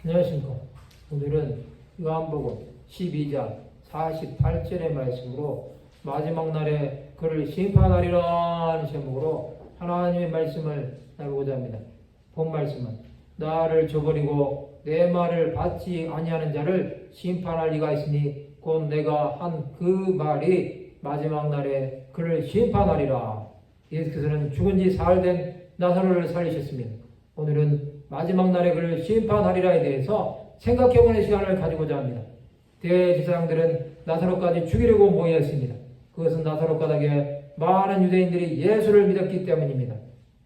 안녕하십니까. 오늘은 요한복음 12장 48절의 말씀으로 마지막 날에 그를 심판하리라 하는 제목으로 하나님의 말씀을 나누고자 합니다. 본 말씀은 나를 저버리고 내 말을 받지 아니하는 자를 심판할 리가 있으니 곧 내가 한 그 말이 마지막 날에 그를 심판하리라. 예수께서는 죽은 지 사흘 된 나사로를 살리셨습니다. 오늘은 마지막 날에 그를 심판하리라에 대해서 생각해보는 시간을 가지고자 합니다. 대제사장들은 나사로까지 죽이려고 모였습니다. 그것은 나사로 가닥에 많은 유대인들이 예수를 믿었기 때문입니다.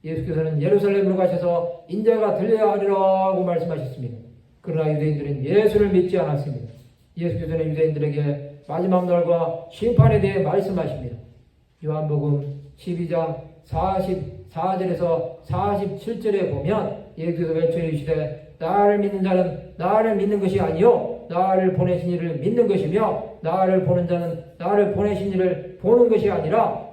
예수께서는 예루살렘으로 가셔서 인자가 들려야 하리라고 말씀하셨습니다. 그러나 유대인들은 예수를 믿지 않았습니다. 예수께서는 유대인들에게 마지막 날과 심판에 대해 말씀하십니다. 요한복음 12장 44절에서 47절에 보면 예수께서 외쳐이르시되 나를 믿는 자는 나를 믿는 것이 아니요 나를 보내신 이를 믿는 것이며 나를 보는 자는 나를 보내신 이를 보는 것이 아니라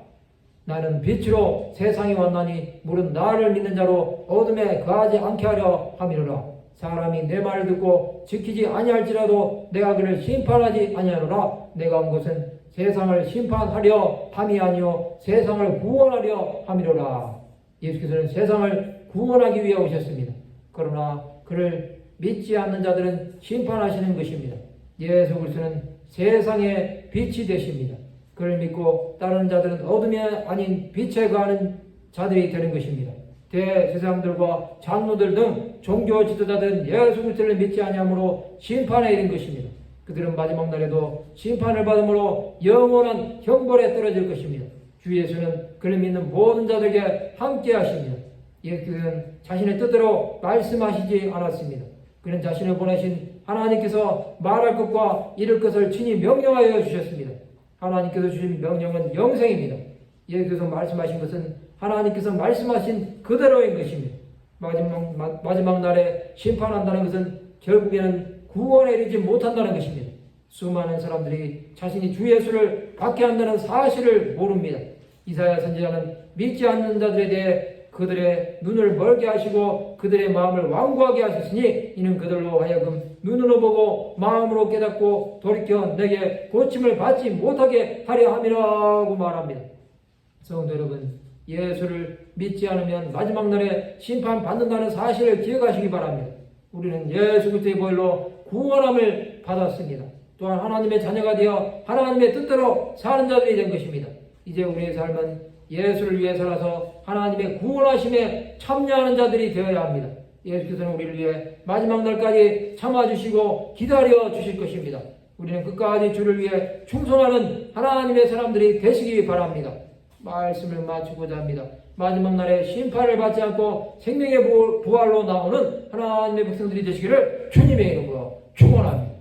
나는 빛으로 세상에 왔나니 물은 나를 믿는 자로 어둠에 거하지 않게 하려 함이로라. 사람이 내 말을 듣고 지키지 아니할지라도 내가 그를 심판하지 아니하노라. 내가 온 것은 세상을 심판하려 함이 아니요 세상을 구원하려 함이로라. 예수께서는 세상을 구원하기 위해 오셨습니다. 그러나 그를 믿지 않는 자들은 심판하시는 것입니다. 예수 그리스도는 세상의 빛이 되십니다. 그를 믿고 따르는 자들은 어둠이 아닌 빛에 거하는 자들이 되는 것입니다. 대제사장들과 장로들 등 종교 지도자들은 예수 그리스도를 믿지 아니하므로 심판에 이른 것입니다. 그들은 마지막 날에도 심판을 받음으로 영원한 형벌에 떨어질 것입니다. 주 예수는 그를 믿는 모든 자들에게 함께 하십니다. 예수는 자신의 뜻대로 말씀하시지 않았습니다. 그는 자신을 보내신 하나님께서 말할 것과 이룰 것을 친히 명령하여 주셨습니다. 하나님께서 주신 명령은 영생입니다. 예수께서 말씀하신 것은 하나님께서 말씀하신 그대로인 것입니다. 마지막 날에 심판한다는 것은 결국에는 구원에 이르지 못한다는 것입니다. 수많은 사람들이 자신이 주 예수를 박해한다는 사실을 모릅니다. 이사야 선지자는 믿지 않는 자들에 대해 그들의 눈을 멀게 하시고 그들의 마음을 완고하게 하셨으니 이는 그들로 하여금 눈으로 보고 마음으로 깨닫고 돌이켜 내게 고침을 받지 못하게 하려 함이라고 말합니다. 성도 여러분, 예수를 믿지 않으면 마지막 날에 심판받는다는 사실을 기억하시기 바랍니다. 우리는 예수 그리스도의 보혈로 구원함을 받았습니다. 또한 하나님의 자녀가 되어 하나님의 뜻대로 사는 자들이 된 것입니다. 이제 우리의 삶은 예수를 위해 살아서 하나님의 구원하심에 참여하는 자들이 되어야 합니다. 예수께서는 우리를 위해 마지막 날까지 참아주시고 기다려 주실 것입니다. 우리는 끝까지 주를 위해 충성하는 하나님의 사람들이 되시기 바랍니다. 말씀을 마치고자 합니다. 마지막 날에 심판을 받지 않고 생명의 부활로 나오는 하나님의 백성들이 되시기를 주님의 이름으로 축원합니다.